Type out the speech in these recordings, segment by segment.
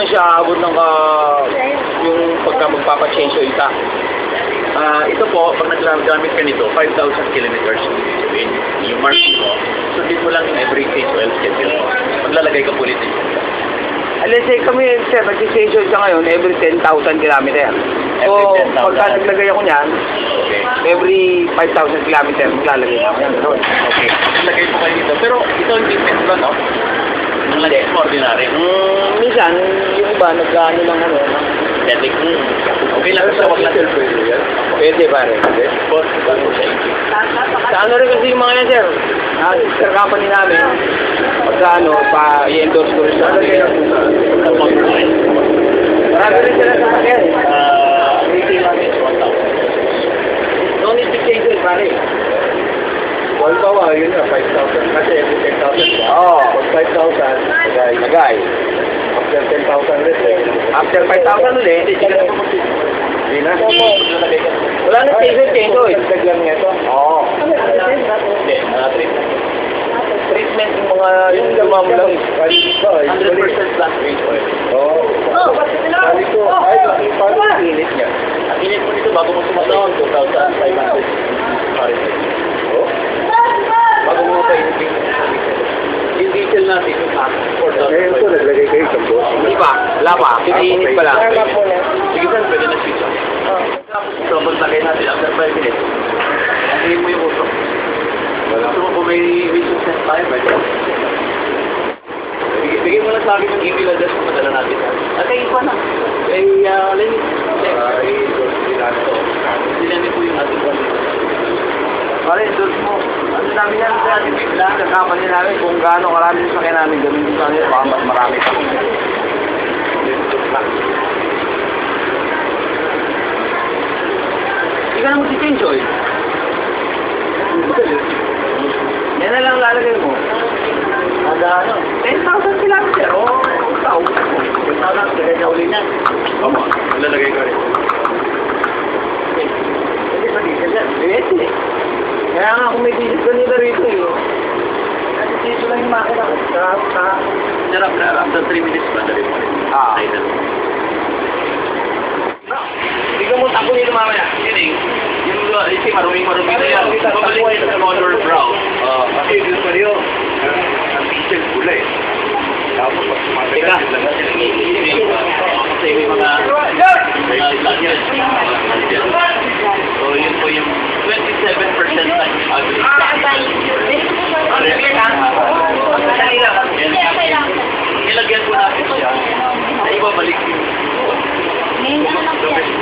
siya aabot ng yung pagka magpapachange o isa. Ito po, pag naggamit ka nito, 5,000 kilometers yung marking mo. So, din mo lang yung every change oil schedule mo. Maglalagay ka po ulit dito. Let's say kami, sir, nag-change oil siya ngayon every 10,000 kilometer. So, Every 10,000. pagka naglagay ako niyan, Okay. every 5,000 kilometer, maglalagay ako yan. Okay. Naglagay po kayo dito. Pero ito hindi pet ba, no? Naglagay mo ordinary. Minsan, yung iba, nag-ano lang ano. Static. Okay lang sa wag lang. Pwede pare. Boss, bago siya. Sa ano rin kasi yung mga yan, sir. Sister company namin, pagka ano, pa-i-endorse ko rin sa marami rin sila sa sakyan. Retail namin is 1,000. No need to change it, pare. Well, bawa, yun na, 5,000. Kasi every 10,000. Oo. Pag 5,000, Lagay. after 10,000 ulit, After 5,000 ulit, hindi na. wala na change oil. Dagdag lang nito. Oo. Treatment yung mga yung lamang lang. 100% plant based oil. Oo. Sabi ko, ay, paano ang init niya? Ang init mo dito bago mo sumasahon, 2,500 Fahrenheit. Oo. Bago mo pa init yung diesel natin, yung Ngayon ko, 4,500. naglagay kayo sa boss. Hindi pa. Wala pa. Piniinit pa lang. Sige sir, pwede na switch on. Tapos ito, maglagay natin after 5 minutes. Hindi mo yung uso. Gusto mo kung may success tayo, pwede. Bigyan mo lang sa akin yung email address kung madala natin. At kay iba na. Kay Lenny. Ay, Silan po yung ating one. Pare, endorse mo. Ano namin yan sa ating sa company namin, kung gaano karami yung sakyan namin, ganun din sa kanila, baka mas marami pa. Hindi ka na mag-change oil. Yan na lang lalagay mo. Ada ano, 10,000 kilometer. O, tao. 10,000, lagay na uli na. Opo, lalagay ko rin. Hindi pa diesel yan. Pwede. Kaya nga kung may diesel kanila rito eh. Kasi diesel lang yung makina ko. Sarap na, after 3 minutes pa na rin mo rin. Ah. Ay, na. Hindi ka mo tako nito mamaya. Yun eh. Yung, kasi maruming-marumi na yan. Babalik mo sa color brown. Kasi dito pa rin, ang diesel pula eh. Tapos pag Teka, sumatagal, kasi may mga lanyards. So, yun po yung 27% na yung average. Ilagyan po natin siya. Ay, ibabalik yung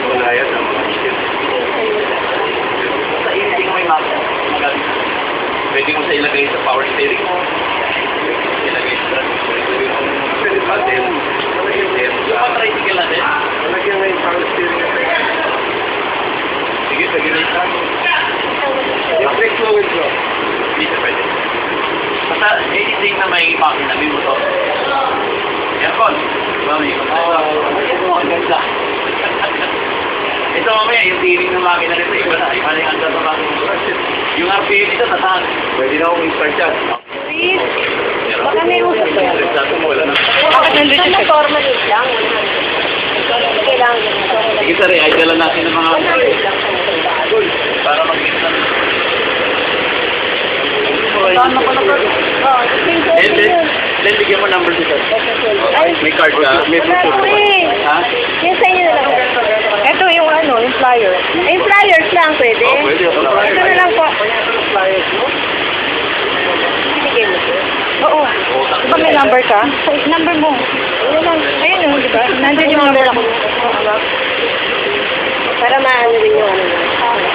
wala yan ang mga diesel. sa anything may map. Pwede mo sa ilagay sa power steering mo. Ilagay sa Pwede pa din. yung pang-tricycle natin. Lagyan mo yung power steering. Sige, pwede na isa. Yung brake fluid bro. Hindi siya pwede. Basta anything na may makina, may motor. Aircon. Diba, may ang ganda. Ito mamaya, yung tiring ng makina nito, iba na. Iba na yung andar ng makina. Yung RPM ito, tatahan. Pwede na akong i-start yan. Baka may usap ba yan? Wala na. Bakit nandito siya? Formalist lang. Kailangan ganito. Sige sir, ay dala natin ng mga para makita natin. Tama ko na po. Oo, Then, bigyan mo number dito. May card ka? May wala photo po ka? eh. Ha? Yung sa inyo na lang. Ito yung ano, yung flyer. Ay, yung flyers lang pwede. Oh, pwede. Ito na lang po. Sige mo. Oo. Di ba may number ka? Number mo. Ayun o, di ba? Nandun yung number ako. Para maano rin yung ano.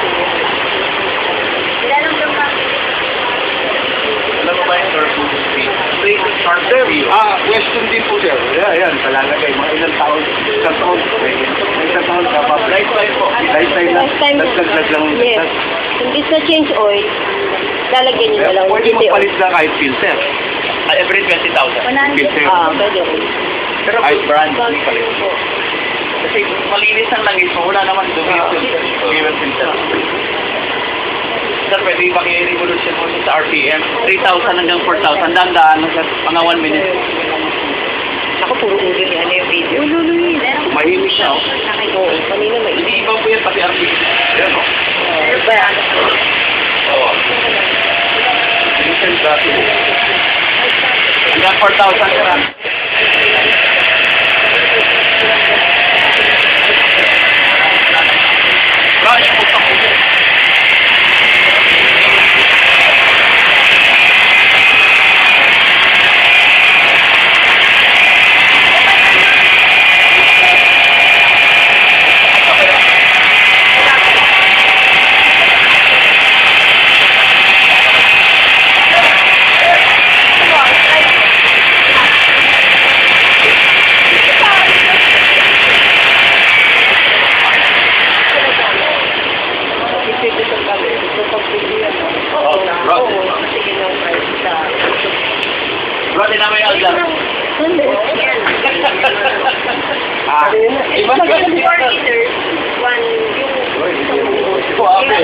Alam mo ba yung carpool speed? Basic start Sir, speed. question din po sir. Ayan, palalagay. Mga ilang taon. Isang taon. Isang taon ka pa. Lifetime po. Lifetime lang. Lifetime. Dagdag lang. Yes. Imbis na change oil, lalagyan nyo na lang. Pwede magpalit na kahit filter. Every 20,000. Filter. Pwede rin. Pero kahit brand, hindi palit. Kasi malinis ang langis mo, wala naman dumi yung filter. Fuel filter. Sir, pwede paki-revolution mo sa RPM. 3,000 hanggang 4,000. Dandaan, mga 1 minute. Ako, puro ulo ni ano yung video. Ulo, Luis. Mahinis siya, oh. Oo, kanina may Hindi iba po yan, pati artist. Ayan, oh. Ano ba yan? Oo. Vincent Gato. Hanggang 4,000 ka lang. Rush, puta ko. Bro, dinamay ako dyan. Ah, iba na ganun. 4 liters, one, Suwabe.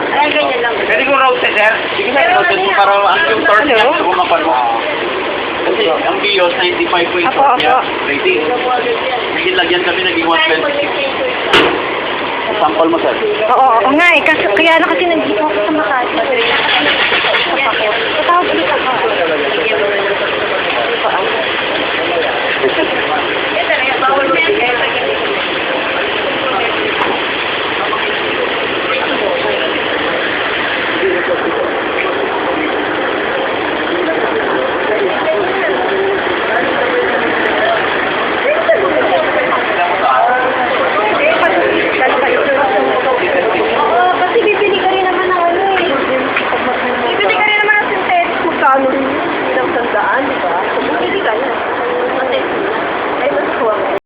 Ayan, ganyan lang. Pwede ko roasted, sir? Sige na, roasted mo para ang yung torque niya, Hello? bumapan mo. Kasi ang BIOS 95.4 Apo, apo. niya, rating. Naging lagyan kami, naging 120. Sample mo, sir. Oo, oo nga eh. Kaya na kasi nandito ako sa Makati. Patawag ulit ako.